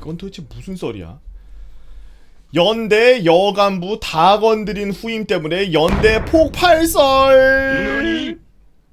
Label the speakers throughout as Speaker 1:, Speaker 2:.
Speaker 1: 이건 도대체 무슨 썰이야? 연대 여간부 다 건드린 후임 때문에 연대 폭발설.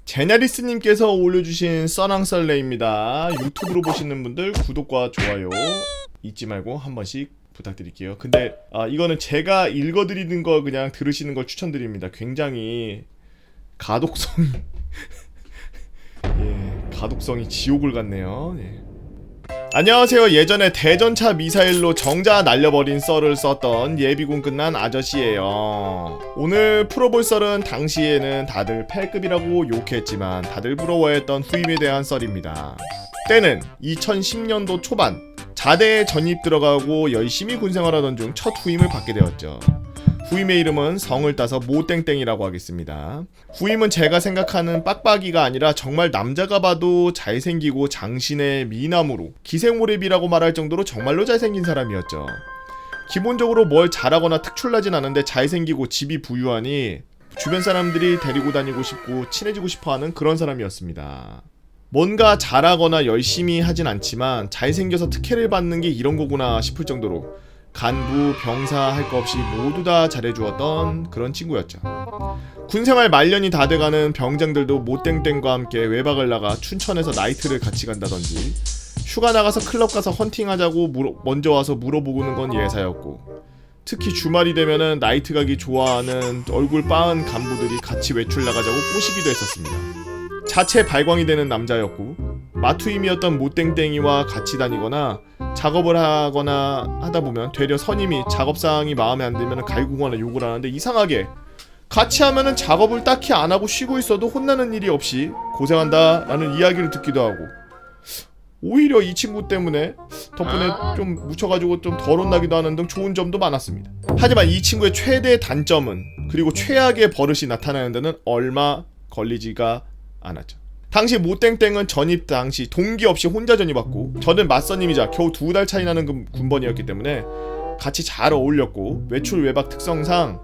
Speaker 1: 제냐리스님께서 올려주신 써낭썰레입니다. 유튜브로 보시는 분들 구독과 좋아요 잊지 말고 한 번씩 부탁드릴게요. 근데 이거는 제가 읽어드리는 거 그냥 들으시는 걸 추천드립니다. 굉장히 가독성이 예, 가독성이 지옥을 갔네요. 예. 안녕하세요. 예전에 대전차 미사일로 정자 날려버린 썰을 썼던 예비군 끝난 아저씨예요. 오늘 풀어볼 썰은 당시에는 다들 패급이라고 욕했지만 다들 부러워했던 후임에 대한 썰입니다. 때는 2010년도 초반, 자대에 전입 들어가고 열심히 군생활하던 중 첫 후임을 받게 되었죠. 후임의 이름은 성을 따서 모땡땡이라고 하겠습니다. 후임은 제가 생각하는 빡빡이가 아니라 정말 남자가 봐도 잘생기고 장신의 미남으로 기생오랩이라고 말할 정도로 정말로 잘생긴 사람이었죠. 기본적으로 뭘 잘하거나 특출나진 않은데 잘생기고 집이 부유하니 주변 사람들이 데리고 다니고 싶고 친해지고 싶어하는 그런 사람이었습니다. 뭔가 잘하거나 열심히 하진 않지만 잘생겨서 특혜를 받는 게 이런 거구나 싶을 정도로 간부, 병사 할 거 없이 모두 다 잘해주었던 그런 친구였죠. 군생활 말년이 다 돼가는 병장들도 모땡땡과 함께 외박을 나가 춘천에서 나이트를 같이 간다든지 휴가 나가서 클럽 가서 헌팅하자고 먼저 와서 물어보고는 건 예사였고, 특히 주말이 되면은 나이트 가기 좋아하는 얼굴 빠은 간부들이 같이 외출 나가자고 꼬시기도 했었습니다. 자체 발광이 되는 남자였고 마투임이었던 모땡땡이와 같이 다니거나 작업을 하거나 하다보면 되려 선임이 작업상이 마음에 안 들면 갈구거나 욕을 하는데, 이상하게 같이 하면은 작업을 딱히 안 하고 쉬고 있어도 혼나는 일이 없이 고생한다 라는 이야기를 듣기도 하고, 오히려 이 친구 때문에 덕분에 좀 묻혀가지고 좀 덜 혼나기도 하는 등 좋은 점도 많았습니다. 하지만 이 친구의 최대 단점은, 그리고 최악의 버릇이 나타나는 데는 얼마 걸리지가 않았죠. 당시 모땡땡은 전입 당시 동기 없이 혼자 전입왔고, 저는 맞선임이자 겨우 2달 차이 나는 군번이었기 때문에 같이 잘 어울렸고, 외출 외박 특성상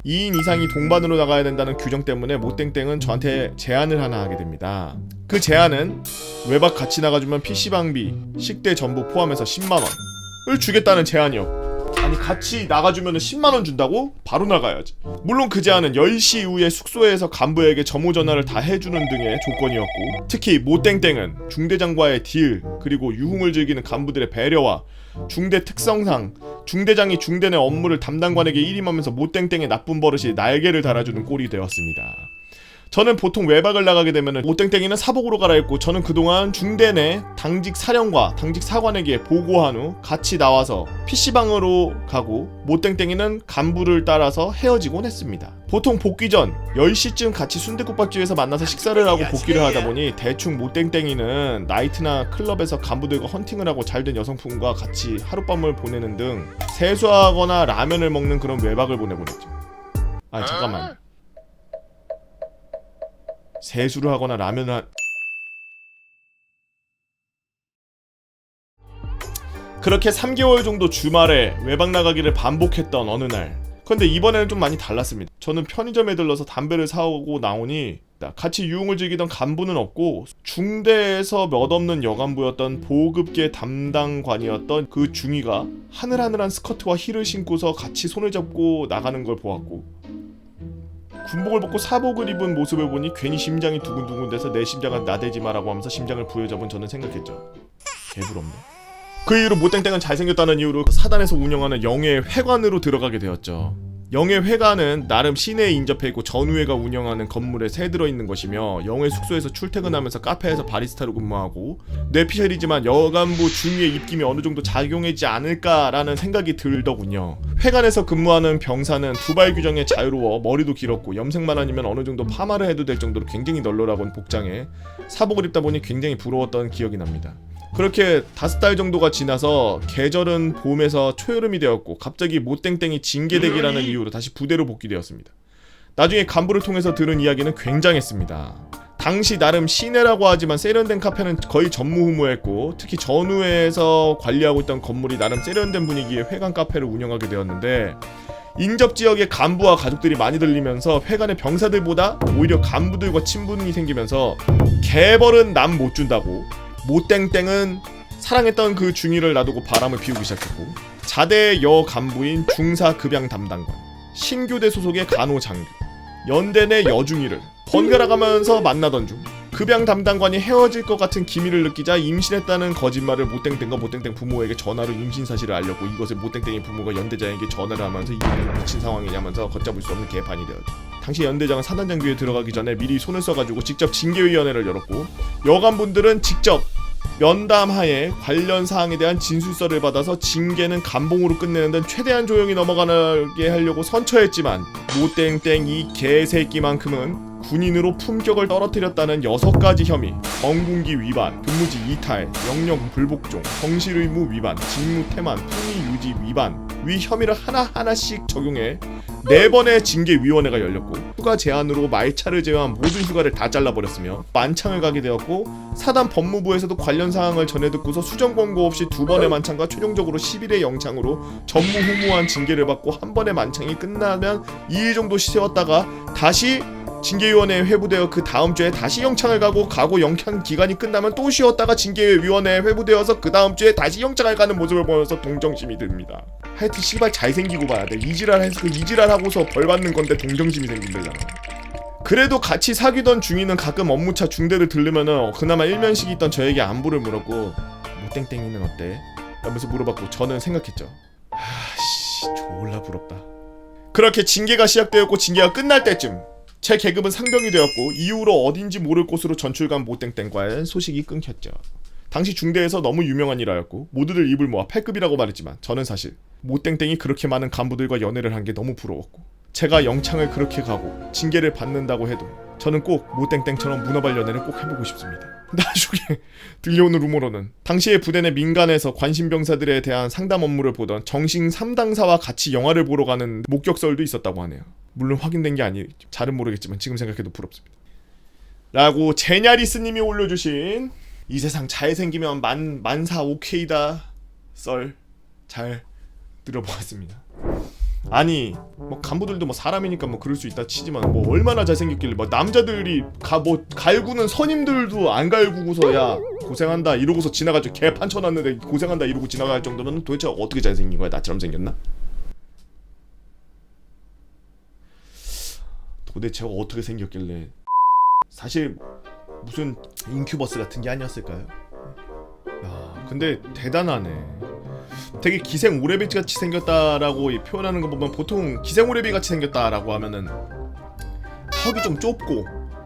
Speaker 1: 2인 이상이 동반으로 나가야 된다는 규정 때문에 모땡땡은 저한테 제안을 하나 하게 됩니다. 그 제안은 외박 같이 나가주면 PC방비, 식대 전부 포함해서 10만원을 주겠다는 제안이었고, 아니 같이 나가주면 10만원 준다고? 바로 나가야지. 물론 그 제안은 10시 이후에 숙소에서 간부에게 점호 전화를 다 해주는 등의 조건이었고, 특히 모땡땡은 중대장과의 딜, 그리고 유흥을 즐기는 간부들의 배려와 중대 특성상 중대장이 중대 내 업무를 담당관에게 일임하면서 모땡땡의 나쁜 버릇이 날개를 달아주는 꼴이 되었습니다. 저는 보통 외박을 나가게 되면 모땡땡이는 사복으로 갈아입고, 저는 그동안 중대 내 당직 사령과 당직 사관에게 보고한 후 같이 나와서 PC방으로 가고, 모땡땡이는 간부를 따라서 헤어지곤 했습니다. 보통 복귀 전 10시쯤 같이 순댓국밥집에서 만나서 식사를 하고 복귀를 하다 보니 대충 모땡땡이는 나이트나 클럽에서 간부들과 헌팅을 하고 잘된 여성분과 같이 하룻밤을 보내는 등 세수하거나 라면을 먹는 그런 외박을 보내곤 했죠. 아 잠깐만, 세수를 하거나 라면을 그렇게 3개월 정도 주말에 외박 나가기를 반복했던 어느 날, 근데 이번에는 좀 많이 달랐습니다. 저는 편의점에 들러서 담배를 사오고 나오니 같이 유흥을 즐기던 간부는 없고, 중대에서 몇 없는 여간부였던 보급계 담당관이었던 그 중위가 하늘하늘한 스커트와 힐을 신고서 같이 손을 잡고 나가는 걸 보았고, 군복을 벗고 사복을 입은 모습을 보니 괜히 심장이 두근두근돼서 내 심장은 나대지 마라고 하면서 심장을 부여잡은 저는 생각했죠. 개부럽네. 그 이후로 모땡땡은 잘생겼다는 이유로 사단에서 운영하는 영예 회관으로 들어가게 되었죠. 영예 회관은 나름 시내에 인접해 있고 전우회가 운영하는 건물에 새 들어있는 것이며, 영예 숙소에서 출퇴근하면서 카페에서 바리스타로 근무하고, 뇌피셜이지만 여간부 중위의 입김이 어느 정도 작용하지 않을까라는 생각이 들더군요. 회관에서 근무하는 병사는 두발 규정에 자유로워 머리도 길었고, 염색만 아니면 어느 정도 파마를 해도 될 정도로 굉장히 널널하고 복장에 사복을 입다 보니 굉장히 부러웠던 기억이 납니다. 그렇게 5달 정도가 지나서 계절은 봄에서 초여름이 되었고, 갑자기 모땡땡이 징계대기라는 이유로 다시 부대로 복귀되었습니다. 나중에 간부를 통해서 들은 이야기는 굉장했습니다. 당시 나름 시내라고 하지만 세련된 카페는 거의 전무후무했고, 특히 전후에서 관리하고 있던 건물이 나름 세련된 분위기의 회관 카페를 운영하게 되었는데, 인접지역에 간부와 가족들이 많이 들리면서 회관의 병사들보다 오히려 간부들과 친분이 생기면서 개벌은 남 못 준다고, 모땡땡은 사랑했던 그 중위를 놔두고 바람을 피우기 시작했고, 자대 여 간부인 중사 급양 담당관, 신교대 소속의 간호장교, 연대 내 여중위를 번갈아 가면서 만나던 중 급양 담당관이 헤어질 것 같은 기미를 느끼자 임신했다는 거짓말을 못땡땡과 못땡땡 부모에게 전화로 임신 사실을 알렸고, 이것을 못땡땡의 부모가 연대장에게 전화를 하면서 이게 미친 상황이냐면서 걷잡을 수 없는 개판이 되었죠. 당시 연대장은 사단장교에 들어가기 전에 미리 손을 써가지고 직접 징계위원회를 열었고, 여간분들은 직접 면담하에 관련 사항에 대한 진술서를 받아서 징계는 감봉으로 끝내는 등 최대한 조용히 넘어가게 하려고 선처했지만, 모땡땡 이 개새끼만큼은 군인으로 품격을 떨어뜨렸다는 6가지 혐의, 건군기 위반, 근무지 이탈, 영역 불복종, 성실의무 위반, 직무 태만, 품위 유지 위반 위 혐의를 하나하나씩 적용해 4번의 징계위원회가 열렸고, 휴가 제한으로 말차를 제외한 모든 휴가를 다 잘라버렸으며 만창을 가게 되었고, 사단 법무부에서도 관련 사항을 전해 듣고서 수정 권고 없이 2번의 만창과 최종적으로 10일의 영창으로 전무후무한 징계를 받고, 한 번의 만창이 끝나면 2일 정도 쉬었다가 다시 징계위원회에 회부되어 그 다음 주에 다시 영창을 가고 영창 기간이 끝나면 또 쉬었다가 징계위원회에 회부되어서 그 다음 주에 다시 영창을 가는 모습을 보면서 동정심이 듭니다. 하여튼 씨발 잘생기고 봐야 돼. 이지랄 해서 그 이지랄 하고서 벌 받는 건데 동정심이 생긴다잖아. 그래도 같이 사귀던 중이는 가끔 업무차 중대를 들르면은 그나마 일면식이 있던 저에게 안부를 물었고, 모땡땡이는 어때? 라면서 물어봤고, 저는 생각했죠. 아씨 졸라 부럽다. 그렇게 징계가 시작되었고, 징계가 끝날 때쯤 제 계급은 상병이 되었고, 이후로 어딘지 모를 곳으로 전출간 모땡땡과의 소식이 끊겼죠. 당시 중대에서 너무 유명한 일화였고 모두들 입을 모아 8급이라고 말했지만, 저는 사실 모땡땡이 그렇게 많은 간부들과 연애를 한 게 너무 부러웠고, 제가 영창을 그렇게 가고 징계를 받는다고 해도 저는 꼭 모땡땡처럼 문어발 연애를 꼭 해보고 싶습니다. 나중에 들려오는 루머로는 당시의 부대 내 민간에서 관심병사들에 대한 상담 업무를 보던 정신 3당사와 같이 영화를 보러 가는 목격설도 있었다고 하네요. 물론 확인된 게 아니겠죠. 잘은 모르겠지만 지금 생각해도 부럽습니다. 라고 제냐리스님이 올려주신 이 세상 잘생기면 만사 오케이다 썰 잘 들어보았습니다. 아니 뭐 간부들도 뭐 사람이니까 뭐 그럴 수 있다 치지만, 뭐 얼마나 잘생겼길래 뭐 남자들이 뭐 갈구는 선임들도 안 갈구고서 야 고생한다 이러고서 지나가죠. 개판 쳐놨는데 고생한다 이러고 지나갈 정도면 도대체 어떻게 잘생긴 거야? 나처럼 생겼나? 도대체 어떻게 생겼길래, 사실 무슨 인큐버스 같은 게 아니었을까요? 야, 근데 대단하네. 되게 기생 오래비 같이 생겼다라고 표현하는 거 보면, 보통 기생 오래비 같이 생겼다라고 하면은 턱이 좀 좁고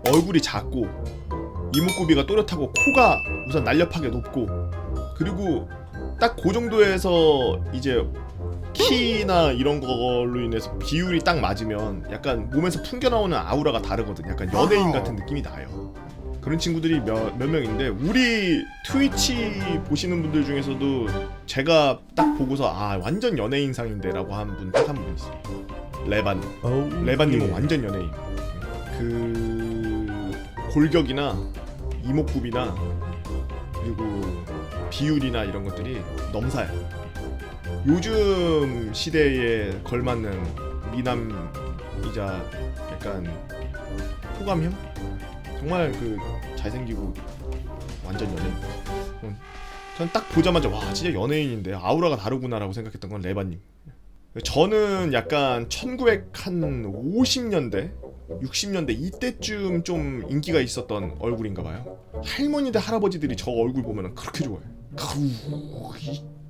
Speaker 1: 얼굴이 작고 이목구비가 또렷하고 코가 우선 날렵하게 높고, 그리고 딱 그 정도에서 이제 키나 이런 걸로 인해서 비율이 딱 맞으면 약간 몸에서 풍겨나오는 아우라가 다르거든. 약간 연예인 같은 느낌이 나요. 그런 친구들이 몇 명인데, 우리 트위치 보시는 분들 중에서도 제가 딱 보고서 아 완전 연예인상인데 라고 한 분 딱 한 분 있어요. 레반님. 레반님은 완전 연예인. 그 골격이나 이목구비나 그리고 비율이나 이런 것들이 넘사요. 요즘 시대에 걸맞는 미남이자 약간 호감형? 정말 그 잘생기고 완전 연예인. 전 딱 보자마자 와 진짜 연예인인데 아우라가 다르구나라고 생각했던 건 레바님. 저는 약간 1950년대 60년대 이때쯤 좀 인기가 있었던 얼굴인가봐요. 할머니들 할아버지들이 저 얼굴 보면 그렇게 좋아해요.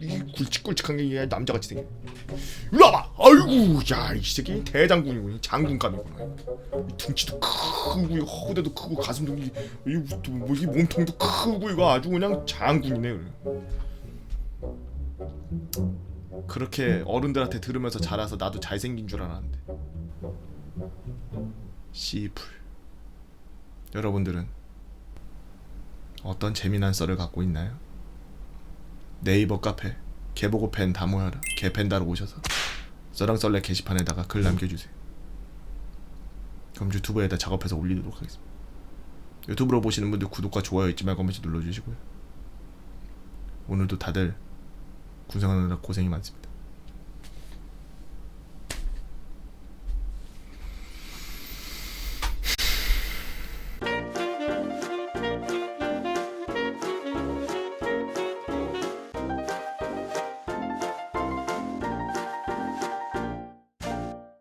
Speaker 1: 이 굵직굵직한 게 남자같이 생겨. 일로 와봐. 아이고 야이 새끼 대장군이고 장군감이구나. 이 둥치도 크고 허대도 크고 가슴도 이 몸통도 크고 이거 아주 그냥 장군이네. 그렇게 어른들한테 들으면서 자라서 나도 잘생긴 줄 알았는데 씨풀. 여러분들은 어떤 재미난 썰을 갖고 있나요? 네이버 카페 개보고 팬 다 모여라 개팬다로 오셔서 썰랑 썰레 게시판에다가 글 남겨주세요. 그럼 유튜브에다 작업해서 올리도록 하겠습니다. 유튜브로 보시는 분들 구독과 좋아요 잊지 말고 한 번씩 눌러주시고요. 오늘도 다들 군생하느라 고생이 많습니다.